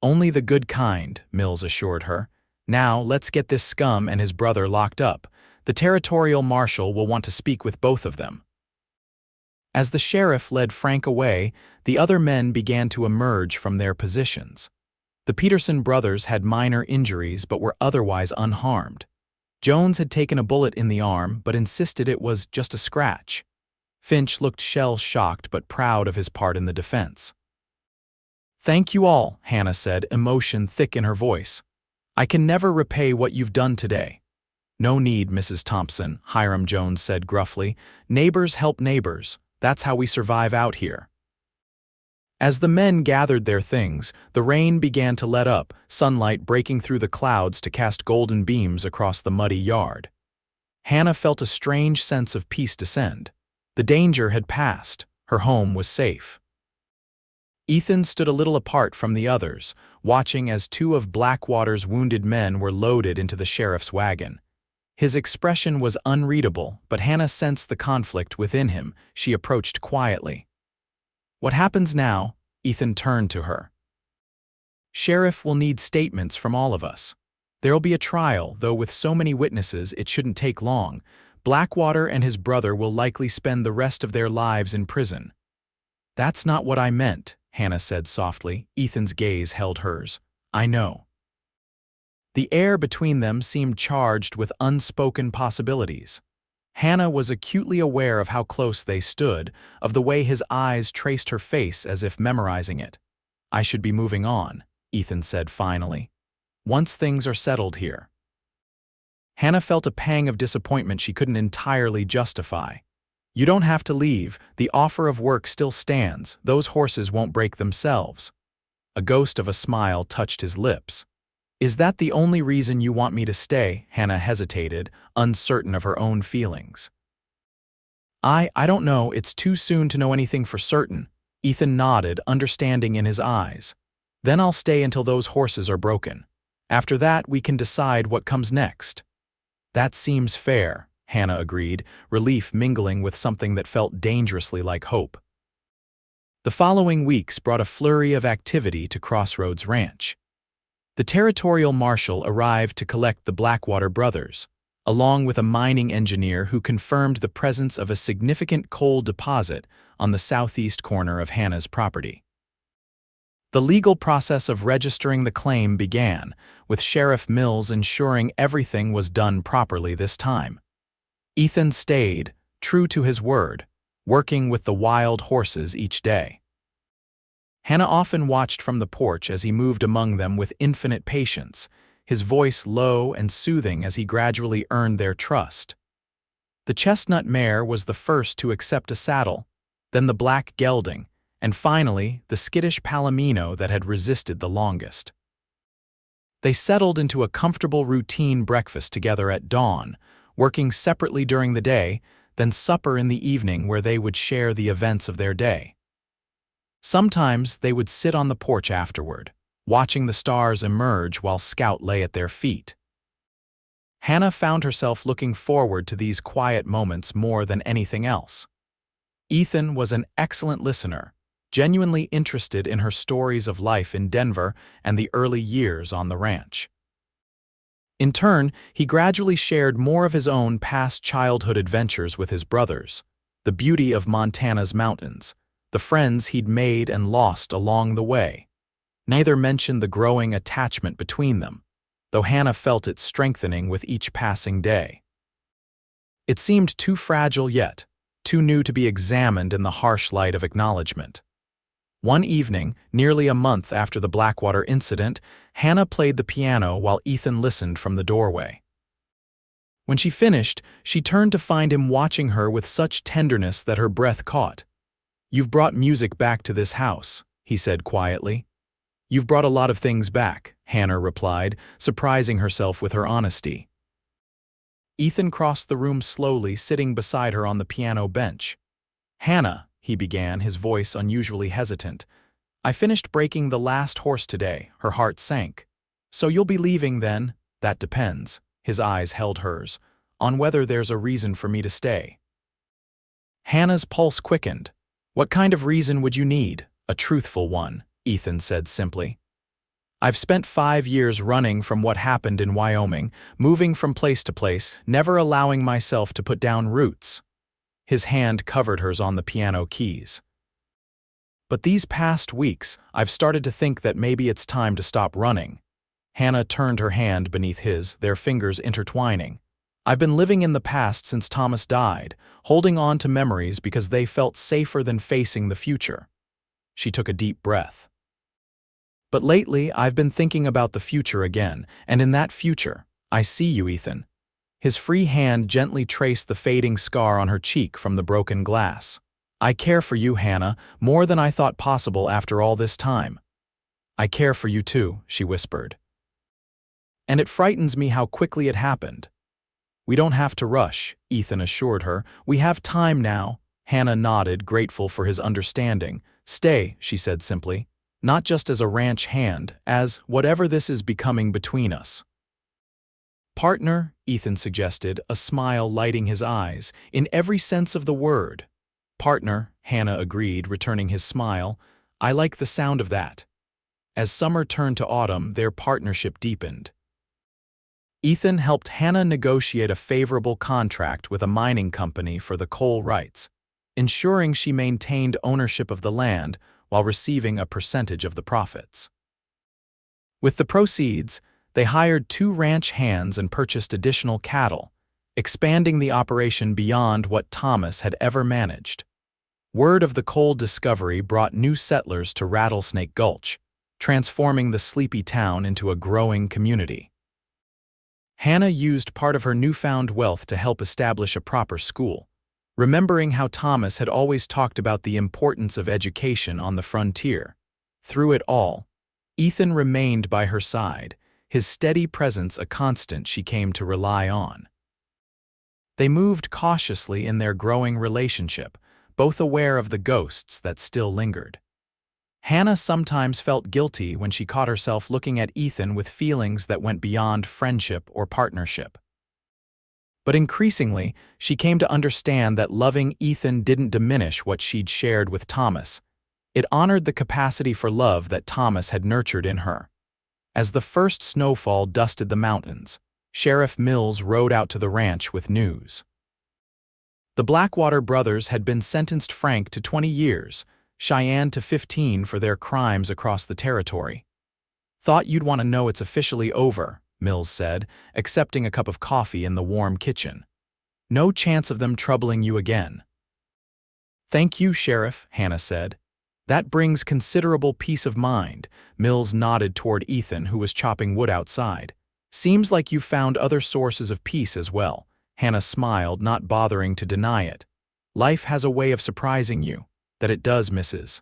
Speaker 1: "Only the good kind," Mills assured her. "Now let's get this scum and his brother locked up. The territorial marshal will want to speak with both of them." As the sheriff led Frank away, the other men began to emerge from their positions. The Peterson brothers had minor injuries but were otherwise unharmed. Jones had taken a bullet in the arm but insisted it was just a scratch. Finch looked shell-shocked but proud of his part in the defense. "Thank you all," Hannah said, emotion thick in her voice. "I can never repay what you've done today." "No need, Mrs. Thompson," Hiram Jones said gruffly. "Neighbors help neighbors. That's how we survive out here." As the men gathered their things, the rain began to let up, sunlight breaking through the clouds to cast golden beams across the muddy yard. Hannah felt a strange sense of peace descend. The danger had passed. Her home was safe. Ethan stood a little apart from the others, watching as two of Blackwater's wounded men were loaded into the sheriff's wagon. His expression was unreadable, but Hannah sensed the conflict within him. She approached quietly. "What happens now?" Ethan turned to her. "Sheriff will need statements from all of us. There'll be a trial, though with so many witnesses it shouldn't take long. Blackwater and his brother will likely spend the rest of their lives in prison." "That's not what I meant," Hannah said softly. Ethan's gaze held hers. "I know." The air between them seemed charged with unspoken possibilities. Hannah was acutely aware of how close they stood, of the way his eyes traced her face as if memorizing it. "I should be moving on," Ethan said finally. "Once things are settled here." Hannah felt a pang of disappointment she couldn't entirely justify. "You don't have to leave. The offer of work still stands. Those horses won't break themselves." A ghost of a smile touched his lips. "Is that the only reason you want me to stay?" Hannah hesitated, uncertain of her own feelings. I don't know. It's too soon to know anything for certain." Ethan nodded, understanding in his eyes. "Then I'll stay until those horses are broken. After that, we can decide what comes next." "That seems fair," Hannah agreed, relief mingling with something that felt dangerously like hope. The following weeks brought a flurry of activity to Crossroads Ranch. The territorial marshal arrived to collect the Blackwater brothers, along with a mining engineer who confirmed the presence of a significant coal deposit on the southeast corner of Hannah's property. The legal process of registering the claim began, with Sheriff Mills ensuring everything was done properly this time. Ethan stayed, true to his word, working with the wild horses each day. Hannah often watched from the porch as he moved among them with infinite patience, his voice low and soothing as he gradually earned their trust. The chestnut mare was the first to accept a saddle, then the black gelding, and finally the skittish palomino that had resisted the longest. They settled into a comfortable routine breakfast together at dawn, working separately during the day, then supper in the evening where they would share the events of their day. Sometimes they would sit on the porch afterward, watching the stars emerge while Scout lay at their feet. Hannah found herself looking forward to these quiet moments more than anything else. Ethan was an excellent listener, genuinely interested in her stories of life in Denver and the early years on the ranch. In turn, he gradually shared more of his own past childhood adventures with his brothers, the beauty of Montana's mountains, the friends he'd made and lost along the way. Neither mentioned the growing attachment between them, though Hannah felt it strengthening with each passing day. It seemed too fragile yet, too new to be examined in the harsh light of acknowledgement. One evening, nearly a month after the Blackwater incident, Hannah played the piano while Ethan listened from the doorway. When she finished, she turned to find him watching her with such tenderness that her breath caught. "You've brought music back to this house," he said quietly. "You've brought a lot of things back," Hannah replied, surprising herself with her honesty. Ethan crossed the room slowly, sitting beside her on the piano bench. "Hannah," he began, his voice unusually hesitant, "I finished breaking the last horse today." Her heart sank. "So you'll be leaving then?" "That depends," his eyes held hers, "on whether there's a reason for me to stay." Hannah's pulse quickened. "What kind of reason would you need?" "A truthful one," Ethan said simply. "I've spent 5 years running from what happened in Wyoming, moving from place to place, never allowing myself to put down roots." His hand covered hers on the piano keys. "But these past weeks, I've started to think that maybe it's time to stop running." Hannah turned her hand beneath his, their fingers intertwining. "I've been living in the past since Thomas died, holding on to memories because they felt safer than facing the future." She took a deep breath. But lately, I've been thinking about the future again, and in that future, I see you, Ethan. His free hand gently traced the fading scar on her cheek from the broken glass. I care for you, Hannah, more than I thought possible after all this time. I care for you too, she whispered. And it frightens me how quickly it happened. We don't have to rush, Ethan assured her. We have time now. Hannah nodded, grateful for his understanding. Stay, she said simply. Not just as a ranch hand, as whatever this is becoming between us. Partner, Ethan suggested, a smile lighting his eyes, in every sense of the word. Partner, Hannah agreed, returning his smile. I like the sound of that. As summer turned to autumn, their partnership deepened. Ethan helped Hannah negotiate a favorable contract with a mining company for the coal rights, ensuring she maintained ownership of the land while receiving a percentage of the profits. With the proceeds, they hired 2 ranch hands and purchased additional cattle, expanding the operation beyond what Thomas had ever managed. Word of the coal discovery brought new settlers to Rattlesnake Gulch, transforming the sleepy town into a growing community. Hannah used part of her newfound wealth to help establish a proper school, remembering how Thomas had always talked about the importance of education on the frontier. Through it all, Ethan remained by her side, his steady presence a constant she came to rely on. They moved cautiously in their growing relationship, both aware of the ghosts that still lingered. Hannah sometimes felt guilty when she caught herself looking at Ethan with feelings that went beyond friendship or partnership. But increasingly, she came to understand that loving Ethan didn't diminish what she'd shared with Thomas. It honored the capacity for love that Thomas had nurtured in her. As the first snowfall dusted the mountains, Sheriff Mills rode out to the ranch with news. The Blackwater brothers had been sentenced Frank to 20 years, Cheyenne to 15 for their crimes across the territory. Thought you'd want to know it's officially over, Mills said, accepting a cup of coffee in the warm kitchen. No chance of them troubling you again. Thank you, Sheriff, Hannah said. That brings considerable peace of mind. Mills nodded toward Ethan, who was chopping wood outside. Seems like you've found other sources of peace as well. Hannah smiled, not bothering to deny it. Life has a way of surprising you. That it does, Mrs.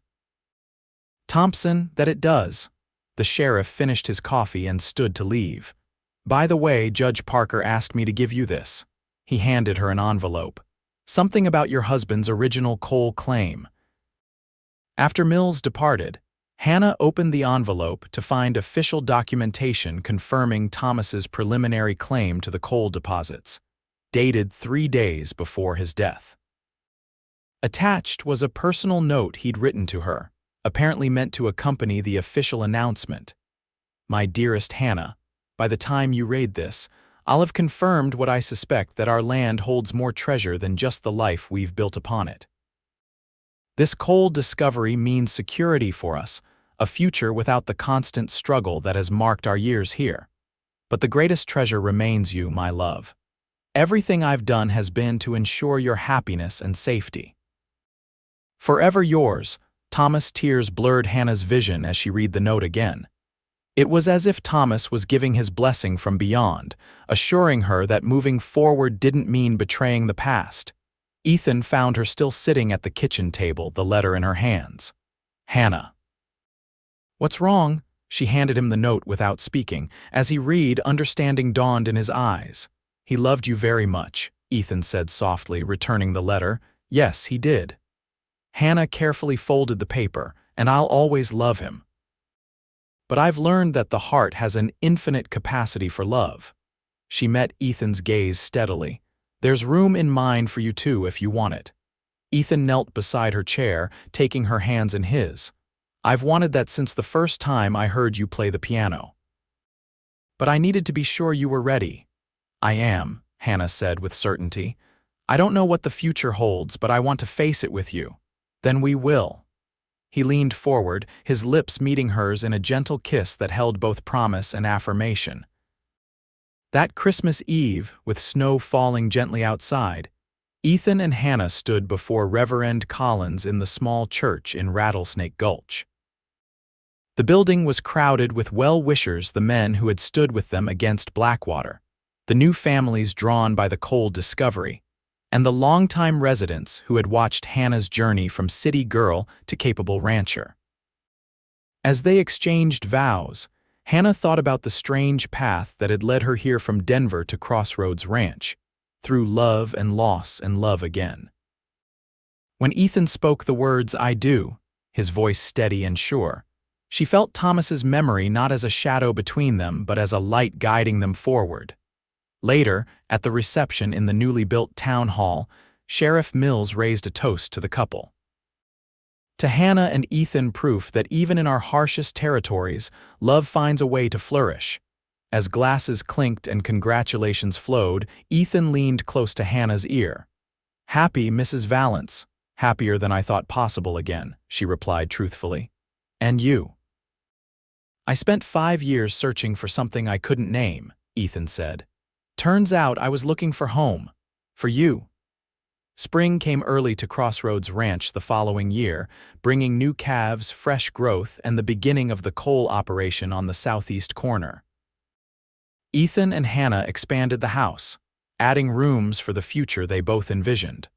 Speaker 1: Thompson, that it does. The sheriff finished his coffee and stood to leave. By the way, Judge Parker asked me to give you this. He handed her an envelope. Something about your husband's original coal claim. After Mills departed, Hannah opened the envelope to find official documentation confirming Thomas's preliminary claim to the coal deposits, dated 3 days before his death. Attached was a personal note he'd written to her, apparently meant to accompany the official announcement. My dearest Hannah, by the time you read this, I'll have confirmed what I suspect, that our land holds more treasure than just the life we've built upon it. This coal discovery means security for us, a future without the constant struggle that has marked our years here. But the greatest treasure remains you, my love. Everything I've done has been to ensure your happiness and safety. Forever yours. Thomas. Tears blurred Hannah's vision as she read the note again. It was as if Thomas was giving his blessing from beyond, assuring her that moving forward didn't mean betraying the past. Ethan found her still sitting at the kitchen table, the letter in her hands. Hannah. What's wrong? She handed him the note without speaking. As he read, understanding dawned in his eyes. He loved you very much, Ethan said softly, returning the letter. Yes, he did. Hannah carefully folded the paper, and I'll always love him. But I've learned that the heart has an infinite capacity for love. She met Ethan's gaze steadily. There's room in mine for you too if you want it. Ethan knelt beside her chair, taking her hands in his. I've wanted that since the first time I heard you play the piano. But I needed to be sure you were ready. I am, Hannah said with certainty. I don't know what the future holds, but I want to face it with you. Then we will. He leaned forward, his lips meeting hers in a gentle kiss that held both promise and affirmation. That Christmas Eve, with snow falling gently outside, Ethan and Hannah stood before Reverend Collins in the small church in Rattlesnake Gulch. The building was crowded with well-wishers, the men who had stood with them against Blackwater, the new families drawn by the cold discovery, and the longtime residents who had watched Hannah's journey from city girl to capable rancher. As they exchanged vows, Hannah thought about the strange path that had led her here from Denver to Crossroads Ranch, through love and loss and love again. When Ethan spoke the words, "I do," his voice steady and sure, she felt Thomas's memory not as a shadow between them, but as a light guiding them forward. Later, at the reception in the newly built town hall, Sheriff Mills raised a toast to the couple. To Hannah and Ethan, proof that even in our harshest territories, love finds a way to flourish. As glasses clinked and congratulations flowed, Ethan leaned close to Hannah's ear. "Happy, Mrs. Valance. Happier than I thought possible again," she replied truthfully. "And you?" "I spent 5 years searching for something I couldn't name," Ethan said. "Turns out I was looking for home. For you." Spring came early to Crossroads Ranch the following year, bringing new calves, fresh growth, and the beginning of the coal operation on the southeast corner. Ethan and Hannah expanded the house, adding rooms for the future they both envisioned.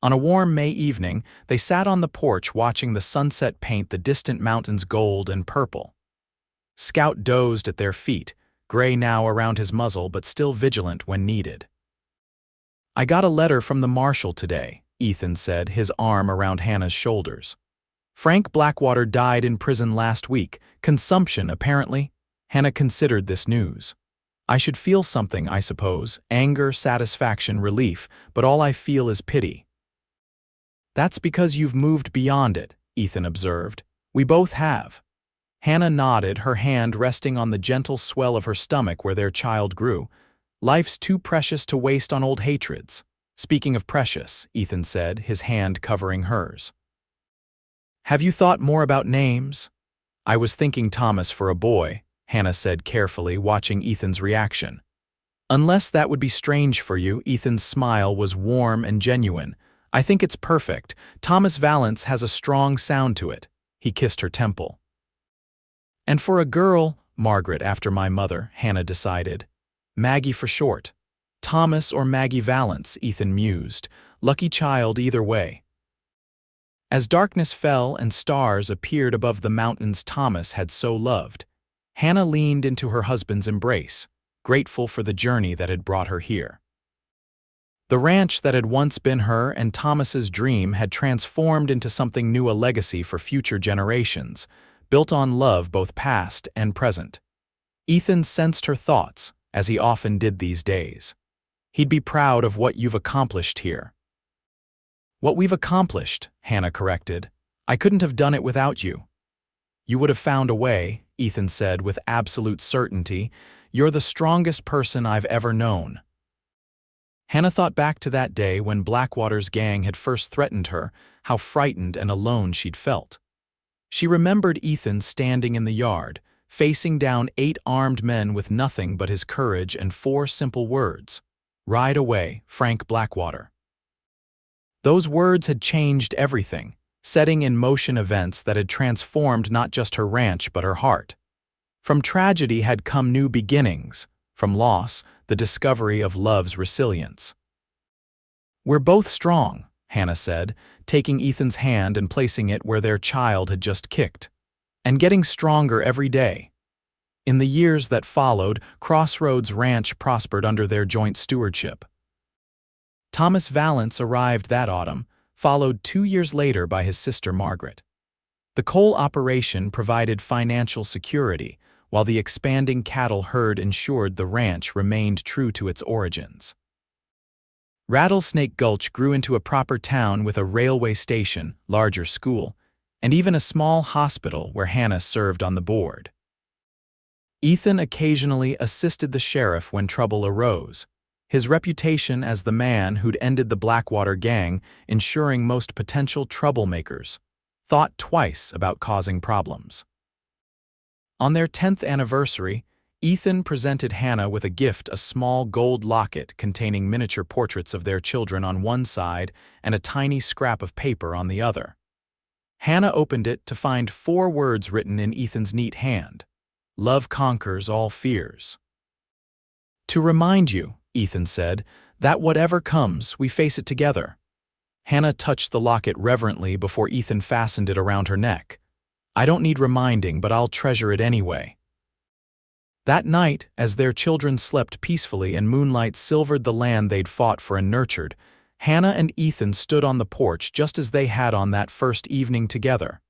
Speaker 1: On a warm May evening, they sat on the porch watching the sunset paint the distant mountains gold and purple. Scout dozed at their feet, gray now around his muzzle but still vigilant when needed. "I got a letter from the marshal today," Ethan said, his arm around Hannah's shoulders. "Frank Blackwater died in prison last week, consumption apparently." Hannah considered this news. "I should feel something, I suppose, anger, satisfaction, relief, but all I feel is pity." "That's because you've moved beyond it," Ethan observed. "We both have." Hannah nodded, her hand resting on the gentle swell of her stomach where their child grew. "Life's too precious to waste on old hatreds." "Speaking of precious," Ethan said, his hand covering hers. "Have you thought more about names?" "I was thinking Thomas for a boy," Hannah said carefully, watching Ethan's reaction. "Unless that would be strange for you," Ethan's smile was warm and genuine. "I think it's perfect. Thomas Valance has a strong sound to it." He kissed her temple. "And for a girl, Margaret after my mother," Hannah decided. "Maggie for short." "Thomas or Maggie Valance," Ethan mused. "Lucky child either way." As darkness fell and stars appeared above the mountains Thomas had so loved, Hannah leaned into her husband's embrace, grateful for the journey that had brought her here. The ranch that had once been her and Thomas's dream had transformed into something new, a legacy for future generations, built on love both past and present. Ethan sensed her thoughts, as he often did these days. "He'd be proud of what you've accomplished here." "What we've accomplished," Hannah corrected. "I couldn't have done it without you." "You would have found a way," Ethan said with absolute certainty. "You're the strongest person I've ever known." Hannah thought back to that day when Blackwater's gang had first threatened her, how frightened and alone she'd felt. She remembered Ethan standing in the yard, facing down 8 armed men with nothing but his courage and 4 simple words: "Ride away, Frank Blackwater." Those words had changed everything, setting in motion events that had transformed not just her ranch but her heart. From tragedy had come new beginnings, from loss, the discovery of love's resilience. "We're both strong," Hannah said, taking Ethan's hand and placing it where their child had just kicked, "and getting stronger every day." In the years that followed, Crossroads Ranch prospered under their joint stewardship. Thomas Valance arrived that autumn, followed 2 years later by his sister Margaret. The coal operation provided financial security, while the expanding cattle herd ensured the ranch remained true to its origins. Rattlesnake Gulch grew into a proper town with a railway station, larger school, and even a small hospital where Hannah served on the board. Ethan occasionally assisted the sheriff when trouble arose, his reputation as the man who'd ended the Blackwater Gang ensuring most potential troublemakers thought twice about causing problems. On their 10th anniversary, Ethan presented Hannah with a gift, a small gold locket containing miniature portraits of their children on one side and a tiny scrap of paper on the other. Hannah opened it to find 4 words written in Ethan's neat hand. Love conquers all fears. To remind you, Ethan said, that whatever comes, we face it together. Hannah touched the locket reverently before Ethan fastened it around her neck. I don't need reminding, but I'll treasure it anyway. That night, as their children slept peacefully and moonlight silvered the land they'd fought for and nurtured, Hannah and Ethan stood on the porch just as they had on that first evening together.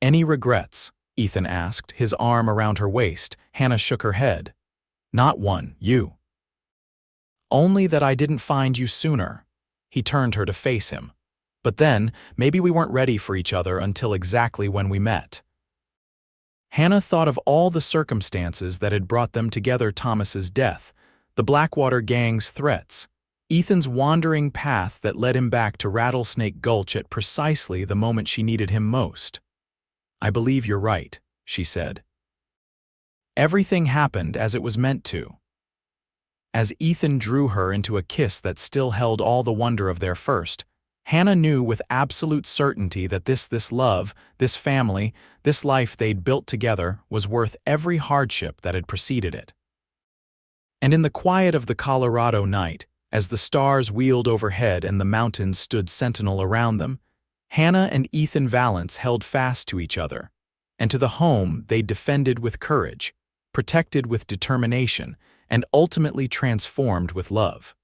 Speaker 1: Any regrets? Ethan asked, his arm around her waist. Hannah shook her head. Not one, you. Only that I didn't find you sooner. He turned her to face him. But then, maybe we weren't ready for each other until exactly when we met. Hannah thought of all the circumstances that had brought them together: Thomas's death, the Blackwater Gang's threats, Ethan's wandering path that led him back to Rattlesnake Gulch at precisely the moment she needed him most. I believe you're right, she said. Everything happened as it was meant to. As Ethan drew her into a kiss that still held all the wonder of their first, Hannah knew with absolute certainty that this love, this family, this life they'd built together was worth every hardship that had preceded it. And in the quiet of the Colorado night, as the stars wheeled overhead and the mountains stood sentinel around them, Hannah and Ethan Valance held fast to each other, and to the home they defended with courage, protected with determination, and ultimately transformed with love.